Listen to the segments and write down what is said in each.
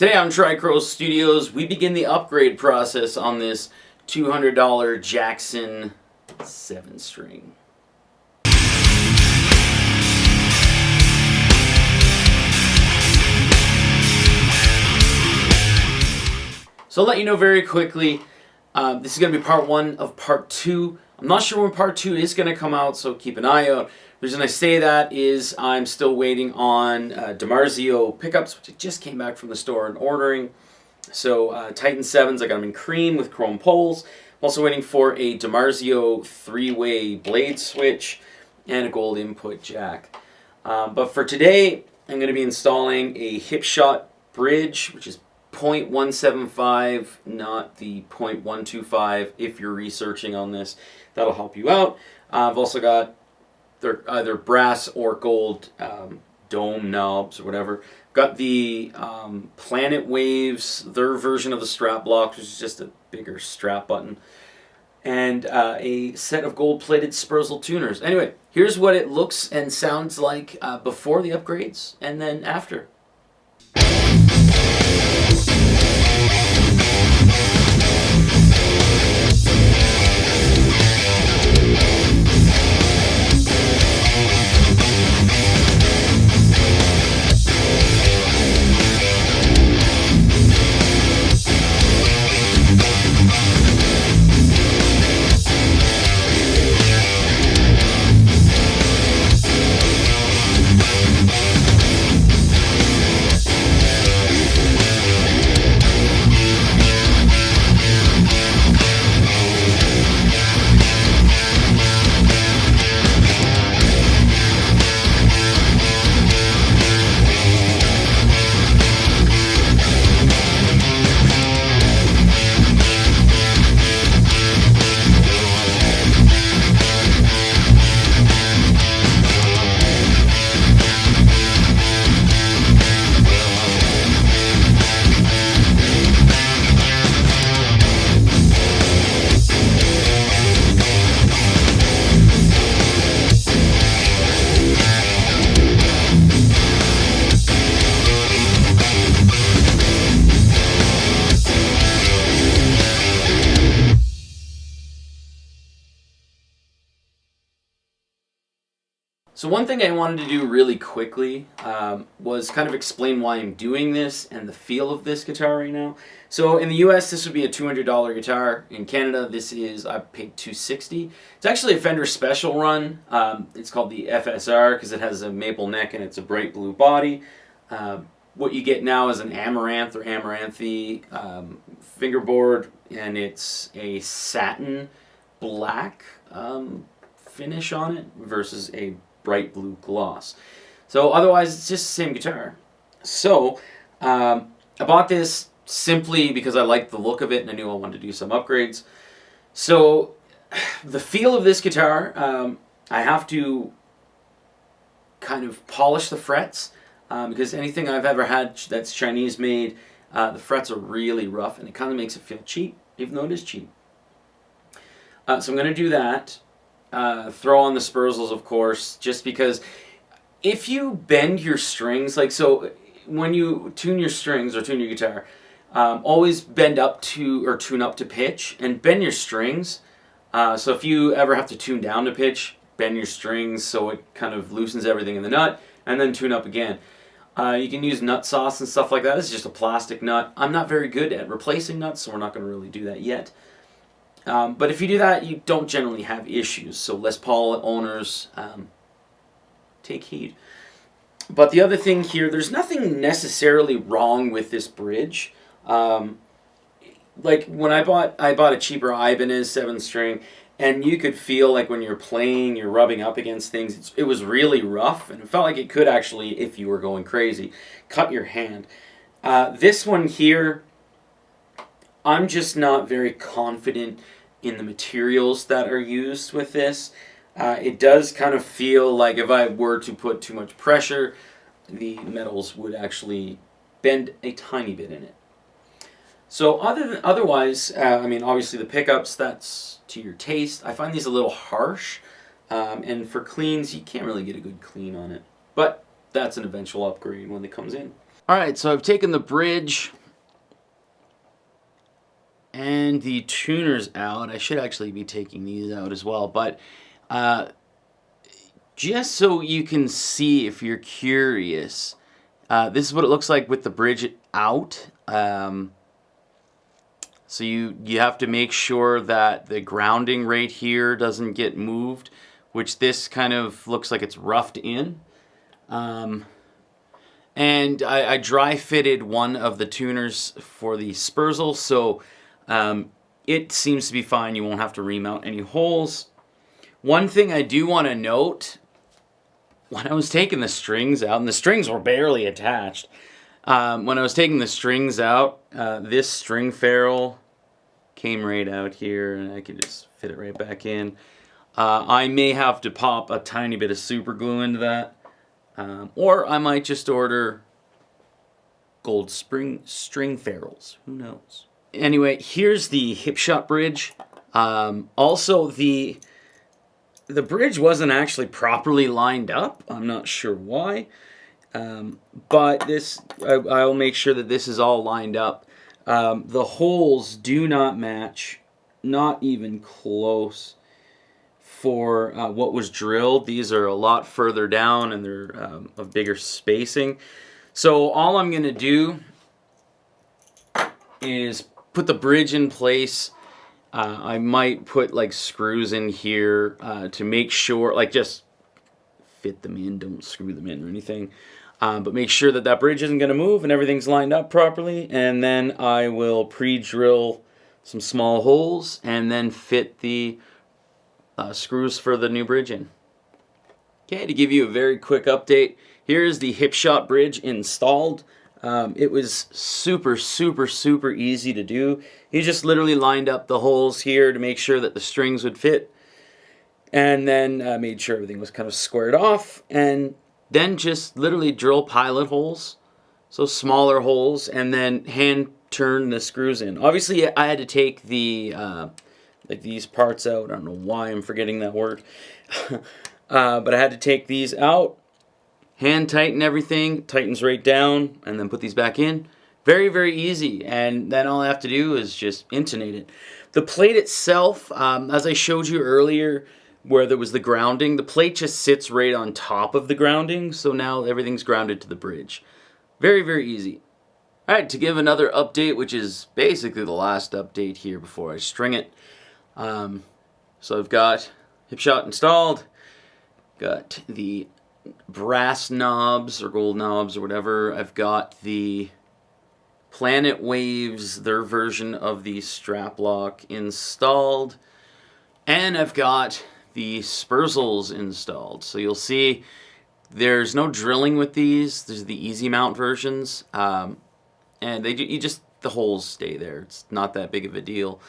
Today on Tricrow Studios, we begin the upgrade process on this $200 Jackson 7-string. So I'll let you know very quickly, this is going to be part 1 of part 2. I'm not sure when part 2 is going to come out, so keep an eye out. The reason I say that is I'm still waiting on DiMarzio pickups, which I just came back from the store and ordering. So Titan 7s, I got them in cream with chrome poles. I'm also waiting for a DiMarzio 3-way blade switch and a gold input jack. But for today, I'm going to be installing a Hipshot bridge, which is 0.175, not the 0.125. If you're researching on this, that'll help you out. I've also got either brass or gold dome knobs or whatever. Got the Planet Waves, their version of the strap block, which is just a bigger strap button, and a set of gold-plated Sperzel tuners. Anyway, here's what it looks and sounds like before the upgrades and then after. So one thing I wanted to do really quickly was kind of explain why I'm doing this and the feel of this guitar right now. So in the US, this would be a $200 guitar. In Canada, this is, I paid $260. It's actually a Fender Special run. It's called the FSR because it has a maple neck and it's a bright blue body. What you get now is an Amaranth or Amaranthe fingerboard, and it's a satin black finish on it versus a bright blue gloss. So otherwise it's just the same guitar. So I bought this simply because I liked the look of it and I knew I wanted to do some upgrades. So the feel of this guitar, I have to kind of polish the frets because anything I've ever had that's Chinese made, the frets are really rough and it kind of makes it feel cheap, even though it is cheap. So I'm going to do that. Throw on the Sperzels, of course, just because if you bend your strings, like so when you tune your strings or tune your guitar, always bend up to or tune up to pitch and bend your strings. So if you ever have to tune down to pitch, bend your strings so it kind of loosens everything in the nut and then tune up again. You can use nut sauce and stuff like that. This is just a plastic nut. I'm not very good at replacing nuts, so we're not going to really do that yet. But if you do that, you don't generally have issues. So Les Paul owners, take heed. But the other thing here, there's nothing necessarily wrong with this bridge. Like when I bought a cheaper Ibanez 7-string, and you could feel like when you're playing, you're rubbing up against things. It was really rough, and it felt like it could actually, if you were going crazy, cut your hand. This one here, I'm just not very confident in the materials that are used with this. It does kind of feel like if I were to put too much pressure, the metals would actually bend a tiny bit in it. So otherwise, I mean, obviously the pickups, that's to your taste. I find these a little harsh, and for cleans, you can't really get a good clean on it. But that's an eventual upgrade when it comes in. Alright, so I've taken the bridge and the tuners out. I should actually be taking these out as well, but just so you can see if you're curious, this is what it looks like with the bridge out. So you have to make sure that the grounding right here doesn't get moved, which this kind of looks like it's roughed in. And I dry fitted one of the tuners for the Sperzel, so it seems to be fine. You won't have to remount any holes. One thing I do want to note, when I was taking the strings out, and the strings were barely attached, when I was taking the strings out, this string ferrule came right out here, and I could just fit it right back in. I may have to pop a tiny bit of super glue into that, or I might just order gold string ferrules. Who knows? Anyway, here's the Hipshot bridge. Also, the bridge wasn't actually properly lined up. I'm not sure why. But this, I'll make sure that this is all lined up. The holes do not match, not even close, for what was drilled. These are a lot further down, and they're of bigger spacing. So all I'm going to do is put the bridge in place. I might put like screws in here to make sure, like just fit them in, don't screw them in or anything. But make sure that that bridge isn't going to move and everything's lined up properly. And then I will pre-drill some small holes and then fit the screws for the new bridge in. Okay, to give you a very quick update, here's the Hipshot bridge installed. It was super easy to do. You just literally lined up the holes here to make sure that the strings would fit, and then made sure everything was kind of squared off, and then just literally drill pilot holes, so smaller holes, and then hand turn the screws in. Obviously, I had to take the like these parts out. I don't know why I'm forgetting that word, but I had to take these out. Hand tighten everything, tightens right down, and then put these back in. Very easy, and then all I have to do is just intonate it. The plate itself, as I showed you earlier, where there was the grounding, the plate just sits right on top of the grounding, so now everything's grounded to the bridge. Very easy. Alright, to give another update, which is basically the last update here before I string it. So I've got Hipshot installed, got the brass knobs or gold knobs or whatever. I've got the Planet Waves, their version of the strap lock installed, and I've got the Sperzels installed. So you'll see there's no drilling with these. There's the easy mount versions, and the holes stay there. It's not that big of a deal.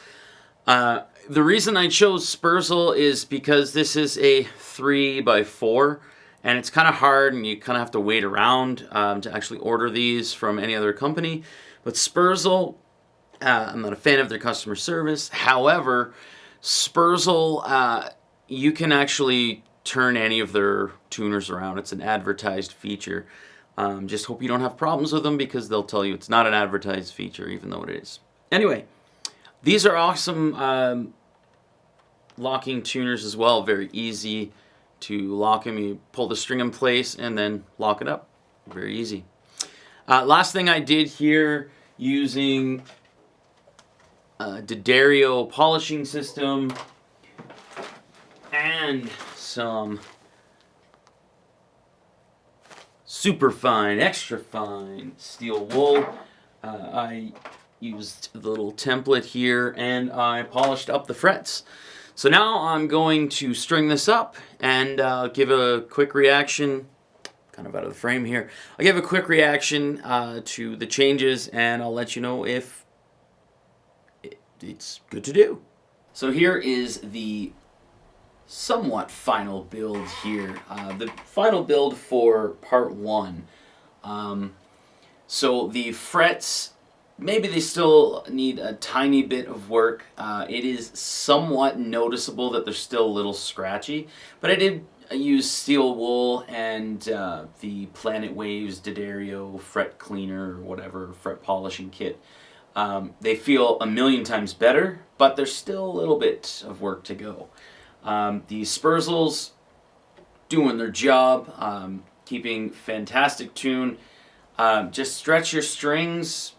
The reason I chose Sperzel is because this is a 3x4, and it's kind of hard, and you kind of have to wait around to actually order these from any other company. But Sperzel, I'm not a fan of their customer service. However, Sperzel, you can actually turn any of their tuners around. It's an advertised feature. Just hope you don't have problems with them, because they'll tell you it's not an advertised feature, even though it is. Anyway, these are awesome locking tuners as well. Very easy to lock them. You pull the string in place and then lock it up. Very easy. Last thing I did here, using D'Addario polishing system and some super fine, extra fine steel wool. I used the little template here, and I polished up the frets. So now I'm going to string this up and give a quick reaction. Kind of out of the frame here. I'll give a quick reaction to the changes, and I'll let you know if it's good to do. So here is the somewhat final build here. The final build for part 1. So the frets, maybe they still need a tiny bit of work. It is somewhat noticeable that they're still a little scratchy, but I did I use steel wool and the Planet Waves D'Addario fret cleaner or whatever, fret polishing kit. They feel a million times better, but there's still a little bit of work to go. The Sperzels doing their job, keeping fantastic tune. Just stretch your strings,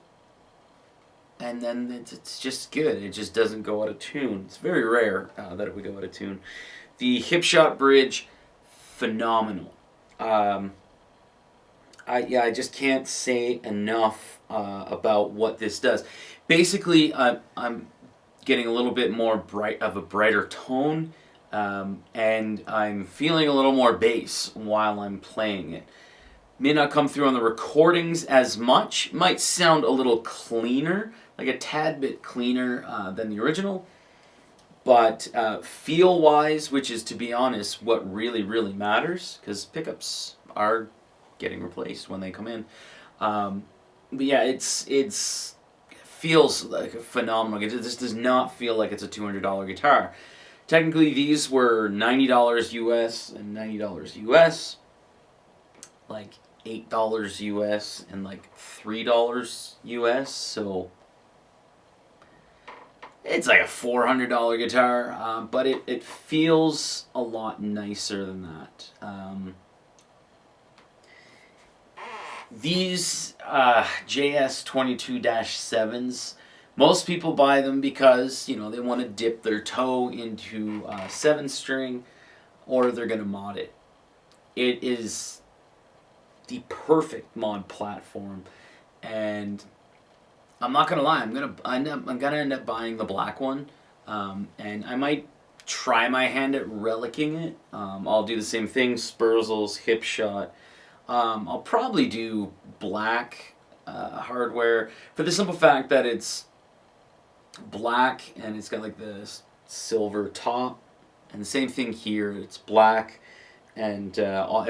and then it's just good. It just doesn't go out of tune. It's very rare that it would go out of tune. The Hipshot bridge, phenomenal. I just can't say enough about what this does. Basically, I'm getting a little bit more brighter tone, and I'm feeling a little more bass while I'm playing it. May not come through on the recordings as much. Might sound a little cleaner, like a tad bit cleaner than the original. But feel-wise, which is, to be honest, what really, really matters, because pickups are getting replaced when they come in. But yeah, it feels like phenomenal. It just does not feel like it's a $200 guitar. Technically, these were $90 US and $90 US. Like $8 US and like $3 US, so it's like a $400 guitar, but it feels a lot nicer than that. These JS22-7s, most people buy them because, you know, they want to dip their toe into 7-string, or they're going to mod it. It is the perfect mod platform, and I'm not gonna lie, I'm gonna end up buying the black one, and I might try my hand at relicking it. I'll do the same thing, Sperzels, Hipshot. I'll probably do black hardware for the simple fact that it's black and it's got like this silver top, and the same thing here. It's black, and all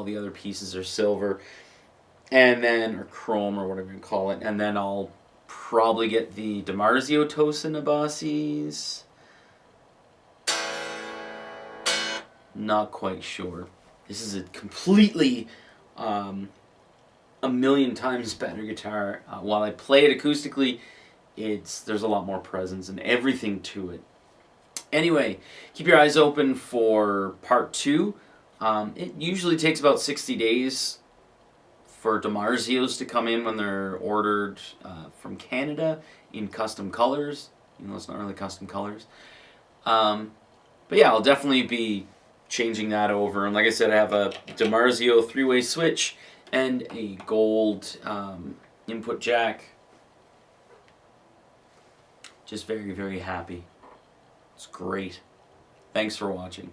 the other pieces are silver, and then, or chrome or whatever you call it, and then I'll probably get the DiMarzio Tosa Nabasis. Not quite sure. This is a completely a million times better guitar. While I play it acoustically, there's a lot more presence and everything to it. Anyway, keep your eyes open for part 2. It usually takes about 60 days for DiMarzios to come in when they're ordered from Canada in custom colors, even though it's not really custom colors. But yeah, I'll definitely be changing that over. And like I said, I have a DiMarzio 3-way switch and a gold input jack. Just very, very happy. It's great. Thanks for watching.